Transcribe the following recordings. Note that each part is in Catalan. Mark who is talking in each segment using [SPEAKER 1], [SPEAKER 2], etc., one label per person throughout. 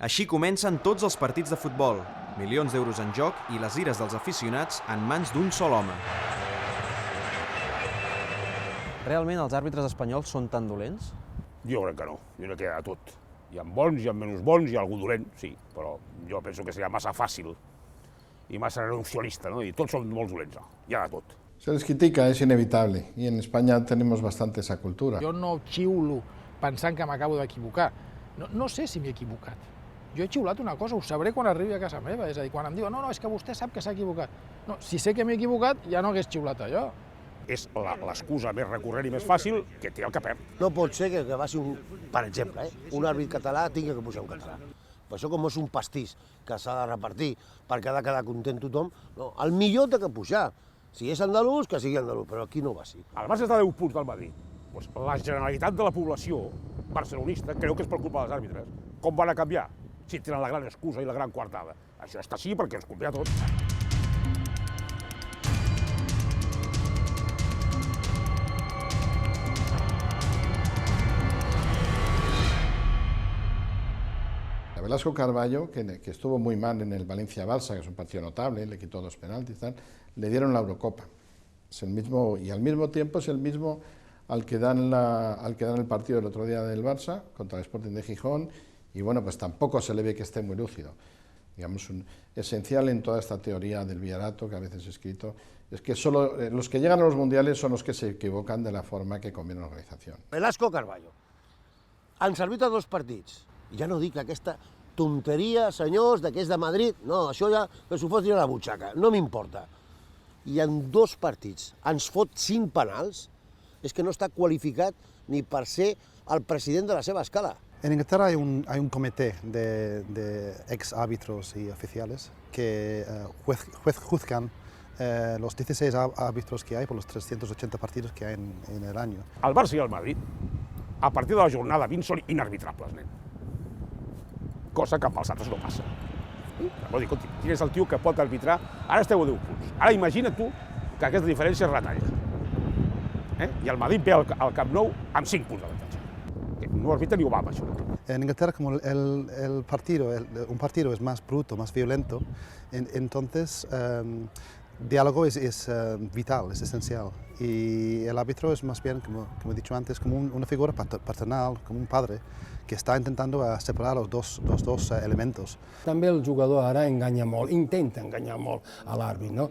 [SPEAKER 1] Així comencen tots els partits de futbol, milions d'euros en joc i les ires dels aficionats en mans d'un sol home. Realment els àrbitres espanyols són tan dolents?
[SPEAKER 2] Jo crec que no, jo crec que hi ha tot. Hi ha bons, hi ha menys bons, hi ha algú dolent, sí, però jo penso que seria massa fàcil i massa reduccionista, ¿no? I tots són molt dolents, hi ha de tot.
[SPEAKER 3] Se les critica, es inevitable, y en España tenemos bastante esa cultura.
[SPEAKER 4] Jo no xiulo pensant que m'acabo d'equivocar. No sé si m'he equivocat. Jo he xiulat una cosa, ho sabré quan arribi a casa meva, és a dir, quan em diuen no, és que vostè sap que s'ha equivocat. No, si sé que m'he equivocat, ja no hagués xiulat allò.
[SPEAKER 2] És l'excusa més recurrent i més fàcil que té el que perd.
[SPEAKER 5] No pot ser que passi, per exemple, un àrbit català tingui que pujar un català. Per això, com és un pastís que s'ha de repartir perquè ha de quedar content tothom, no, el millor té que pujar. Si és andalús, que sigui andalús, però aquí no va així.
[SPEAKER 2] El Barça està a 10 punts del Madrid. Pues la generalitat de la població barcelonista creu que és per culpa dels àrbitres. Com van a canviar? Si tenen la gran excusa i la gran coartada. Això està així perquè ens convé a tots.
[SPEAKER 3] Velasco Carballo, que estuvo muy mal en el Valencia-Barça, que es un partido notable, le quitó 2 penaltis, le dieron la Eurocopa. Es el mismo, y al mismo tiempo es el mismo al que dan el partido el otro día del Barça contra el Sporting de Gijón, y bueno, pues tampoco se le ve que esté muy lúcido. Digamos, esencial en toda esta teoría del Villarato que a veces he escrito, es que solo los que llegan a los mundiales son los que se equivocan de la forma que conviene a la organización.
[SPEAKER 5] Velasco Carballo. Han servit a 2 partits. Ja no dic aquesta tonteria, senyors, que és de Madrid. No, això ja que s'ho fotin a la butxaca. No m'importa. I en 2 partits ens fot 5 penals, és que no està qualificat ni per ser el president de la seva escala.
[SPEAKER 6] En Inglaterra hay un comité de ex árbitros y oficiales que juzgan los 16 árbitros que hay por los 380 partidos que hay en el año.
[SPEAKER 2] El Barça i el Madrid, a partir de la jornada 20, són inarbitrables, nen. Cosa que amb els altres no passa. Vol dir, quin és el tio que pot arbitrar? Ara esteu a 10 punts. Ara imagina tu que aquesta diferència es retalla. I el Madrid ve al Camp Nou amb 5 punts d'avantatge. No arbitra ni ho va amb això.
[SPEAKER 6] En Inglaterra, como un partido es más bruto, más violento, entonces diálogo es vital, es esencial. Y el árbitro es más bien, como he dicho antes, como una figura paternal, como un padre, que està intentant separar els dos elements.
[SPEAKER 7] També el jugador ara enganya molt, intenta enganyar molt a l'àrbit, no?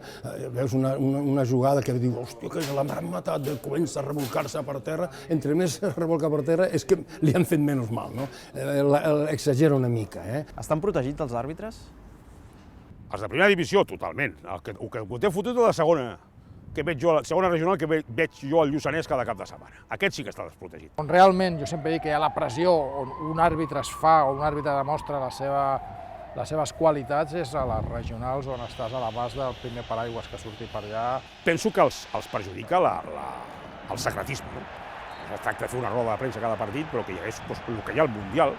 [SPEAKER 7] Veus una jugada que diu, hòstia, que la m'han matat, comença a revolcar-se per terra, entre més es revolca per terra és que li han fet menys mal, no? Exagera una mica,
[SPEAKER 1] Estan protegits els àrbitres?
[SPEAKER 2] Els de primera divisió, totalment. El que ho té fotut de la segona, que veig jo, la segona regional que veig jo al Lluçanès cada cap de setmana. Aquest sí que està desprotegit.
[SPEAKER 4] On realment, jo sempre dic que hi ha la pressió, on un àrbitre es fa o un àrbitre demostra les seves qualitats, és a les regionals on estàs a l'abast del primer paraigües que surti per allà.
[SPEAKER 2] Penso que els perjudica el secretisme. Es tracta de fer una roda de premsa cada partit, però que hi hagués el que hi ha al Mundial.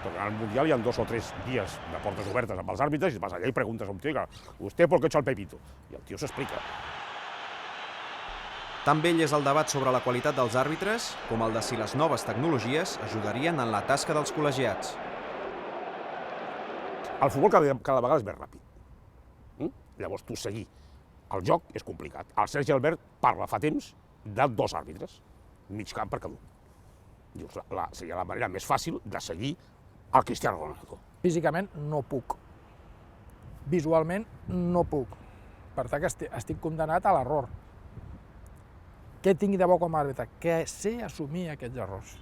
[SPEAKER 2] Perquè al Mundial hi ha 2 o 3 dies de portes obertes amb els àrbitres i vas allà i preguntes a un tio, ¿usted por qué echa el pepito? I el tio s'explica.
[SPEAKER 1] Tan vell és el debat sobre la qualitat dels àrbitres com el de si les noves tecnologies ajudarien en la tasca dels col·legiats.
[SPEAKER 2] El futbol cada vegada és més ràpid. Llavors, tu seguir el joc és complicat. El Sergi Albert parla fa temps de 2 àrbitres, mig camp per cada un. Dius, seria la manera més fàcil de seguir el Cristiano Ronaldo.
[SPEAKER 4] Físicament no puc. Visualment no puc. Per tant, estic condemnat a l'error. Què tingui de bo com a àrbitre? Que sé assumir aquests errors.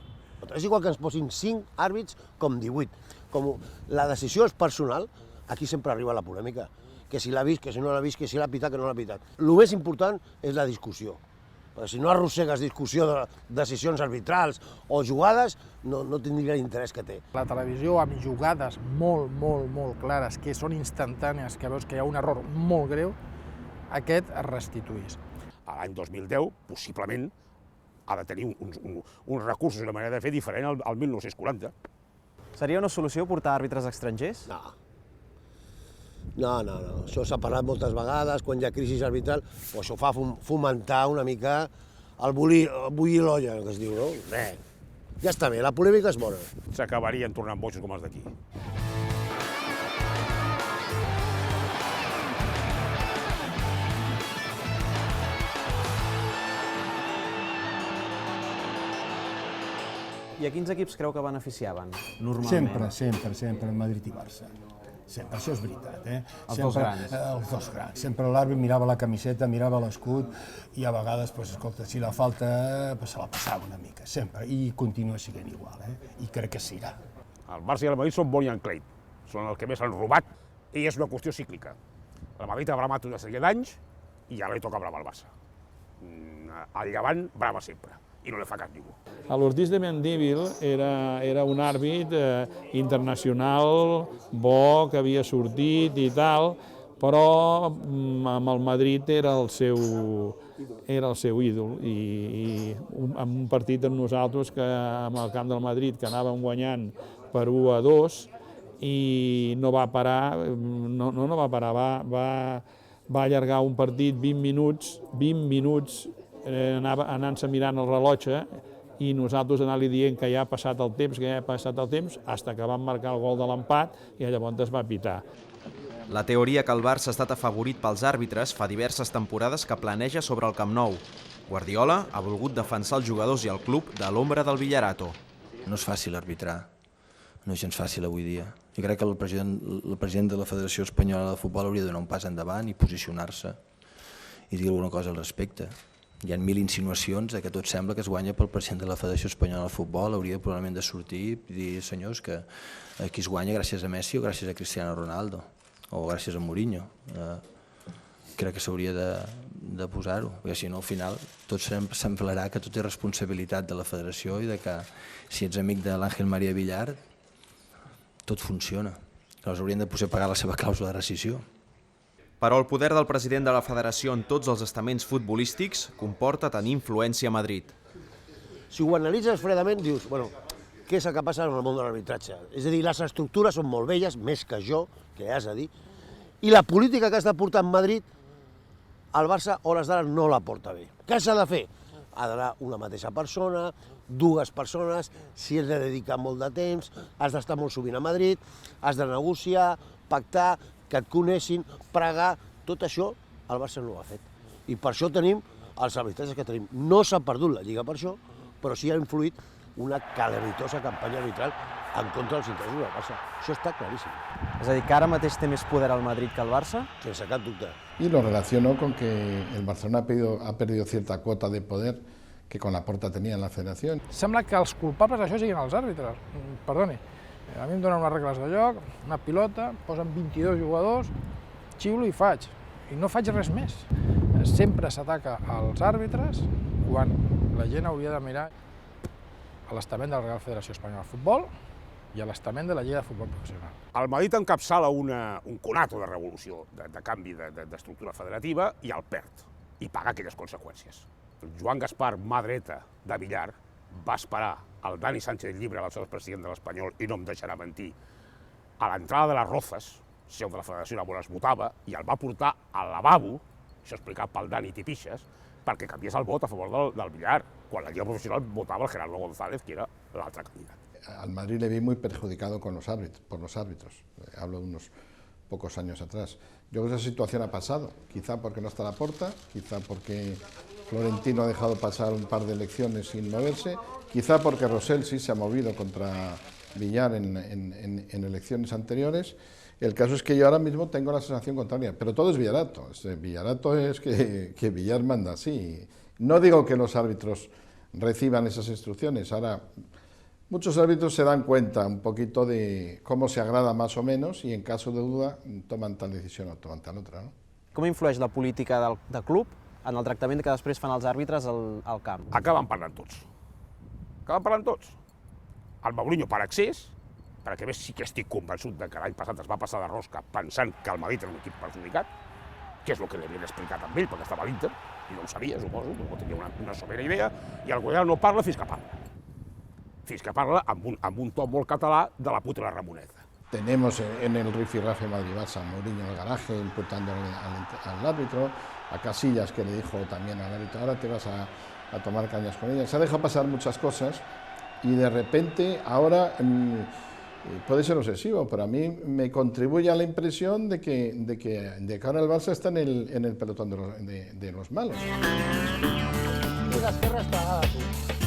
[SPEAKER 5] És igual que ens posin 5 àrbits com 18. Com la decisió és personal, aquí sempre arriba la polèmica. Que si l'ha vist, que si no l'ha vist, que si l'ha pitat, que no l'ha pitat. El més important és la discussió. Perquè si no arrossegues discussió de decisions arbitrals o jugades, no tindria l'interès que té.
[SPEAKER 4] La televisió amb jugades molt, molt, molt clares, que són instantànies, que veus que hi ha un error molt greu, aquest es restituís.
[SPEAKER 2] A l'any 2010, possiblement, ha de tenir uns recursos i una manera de fer diferent al 1940.
[SPEAKER 1] Seria una solució portar àrbitres estrangers?
[SPEAKER 5] No. Això s'ha parlat moltes vegades, quan hi ha crisi arbitral, això fa fomentar una mica el bullir l'olla, que es diu, no? Ja està bé, la polèmica és bona.
[SPEAKER 2] S'acabarien tornant bojos com els d'aquí.
[SPEAKER 1] I a quins equips creu que beneficiaven, normalment?
[SPEAKER 7] Sempre, Madrid i Barça. Sempre, això és veritat, eh?
[SPEAKER 1] Els dos grans.
[SPEAKER 7] Els dos grans. Sempre l'àrbit mirava la camiseta, mirava l'escut i a vegades, escolta, si la falta se la passava una mica, sempre. I continua sent igual, eh? I crec que serà.
[SPEAKER 2] El Barça i el Madrid són Bonnie and Clyde, són el que més han robat i és una qüestió cíclica. El Madrid ha bramat una sèrie d'anys i ara li toca bramar al Barça. El Llevant brama sempre i no li fa cas ningú.
[SPEAKER 8] L'Ortiz de Mendívil era un àrbit internacional, bo, que havia sortit i tal, però amb el Madrid era el seu ídol. I en un partit amb nosaltres, amb el camp del Madrid, que anàvem guanyant per 1-2, i no va parar, va allargar un partit 20 minuts anant-se mirant el rellotge i nosaltres anar-li dient que ja ha passat el temps, fins que van marcar el gol de l'empat i llavors es va pitar.
[SPEAKER 1] La teoria que el Barça ha estat afavorit pels àrbitres fa diverses temporades que planeja sobre el Camp Nou. Guardiola ha volgut defensar els jugadors i el club de l'ombra del Villarato.
[SPEAKER 9] No és fàcil arbitrar, no és gens fàcil avui dia. Jo crec que el president de la Federació Espanyola de Futbol hauria de donar un pas endavant i posicionar-se i dir alguna cosa al respecte. Hi ha 1000 insinuacions que tot sembla que es guanya pel president de la Federació Espanyola de Futbol. Hauria probablement de sortir i dir, senyors, que aquí es guanya gràcies a Messi o gràcies a Cristiano Ronaldo o gràcies a Mourinho. Crec que s'hauria de posar-ho, perquè si no al final tot semblarà que tot és responsabilitat de la federació i que si ets amic de l'Àngel María Villar tot funciona. Llavors haurien de poder pagar la seva clàusula de rescissió.
[SPEAKER 1] Però el poder del president de la federació en tots els estaments futbolístics comporta tenir influència a Madrid.
[SPEAKER 5] Si ho analitzes fredament, dius, bueno, què és el que passa en el món de l'arbitratge? És a dir, les estructures són molt velles, més que jo, que has de dir, i la política que està portant Madrid, el Barça, a hores d'ara, no la porta bé. Què s'ha de fer? Ha d'anar una mateixa persona, dues persones, si has de dedicar molt de temps, has d'estar molt sovint a Madrid, has de negociar, pactar, que et conessin, pregar, tot això el Barça no ho ha fet. I per això tenim els arbitratges que tenim. No s'ha perdut la Lliga per això, però sí ha influït una calamitosa campanya arbitral en contra dels interessos del Barça. Això està claríssim.
[SPEAKER 1] És a dir, que ara mateix té més poder el Madrid que el Barça?
[SPEAKER 5] Sense cap dubte.
[SPEAKER 3] Y lo relaciono con que el Barcelona ha perdido cierta cuota de poder que con Laporta tenía en la federación.
[SPEAKER 4] Sembla que els culpables d'això siguin els àrbitres. Perdoni, a mi em donen unes regles de joc, una pilota, posen 22 jugadors, xiulo i faig. I no faig res més. Sempre s'ataca als àrbitres quan la gent hauria de mirar a l'estament de la Real Federació Espanyola de Futbol i a l'estament de la Lliga de Futbol Professional.
[SPEAKER 2] El Madrid encapçala un conato de revolució, de canvi d'estructura federativa i el perd, i paga aquelles conseqüències. Joan Gaspar, mà dreta de Villar, va esperar el Dani Sánchez Llibre, l'aleshores president de l'Espanyol, i no em deixarà mentir, a l'entrada de les Rozas, seu de la Federació on es votava, i el va portar al lavabo, això explicat pel Dani Tipixes, perquè canviés el vot a favor del Villar, quan la Lliga Professional votava el Gerardo González, que era l'altre candidat.
[SPEAKER 3] Al Madrid le vi muy perjudicado por los árbitros. Hablo de unos pocos años atrás. Yo creo que esa situación ha pasado, quizá porque no está Laporta, quizá porque Florentino ha dejado pasar un par de elecciones sin moverse, quizá porque Rosell sí se ha movido contra Villar en elecciones anteriores. El caso es que yo ahora mismo tengo la sensación contraria, pero todo es Villarato. Villarato es que Villar manda así. No digo que los árbitros reciban esas instrucciones, ahora muchos árbitros se dan cuenta un poquito de cómo se agrada más o menos y en caso de duda toman tal decisión o toman tal otra, ¿no?
[SPEAKER 1] Com influeix la política del club en el tractament que després fan els àrbitres al camp?
[SPEAKER 2] Acaben parlant tots. El Mourinho per accés, perquè a més sí que estic convençut que l'any passat es va passar de rosca pensant que el Madrid era un equip perjudicat, que és el que li havien explicat amb ell, perquè estava a l'Inter, i no ho sabia, suposo, no tenia una sobera idea, i el Guardiola no parla fins que parla. Fins que parla amb un to molt català de la puta la Ramoneta.
[SPEAKER 3] Tenemos en el rifirrafe Madrid-Barça a Mourinho en el garaje imputando al árbitro, a Casillas que le dijo también al árbitro, ahora te vas a tomar cañas con ella. Se ha dejado pasar muchas cosas y de repente ahora puede ser obsesivo, pero a mí me contribuye a la impresión de que ahora el Barça está en el pelotón de los malos.
[SPEAKER 5] I l'esquerra està a tu.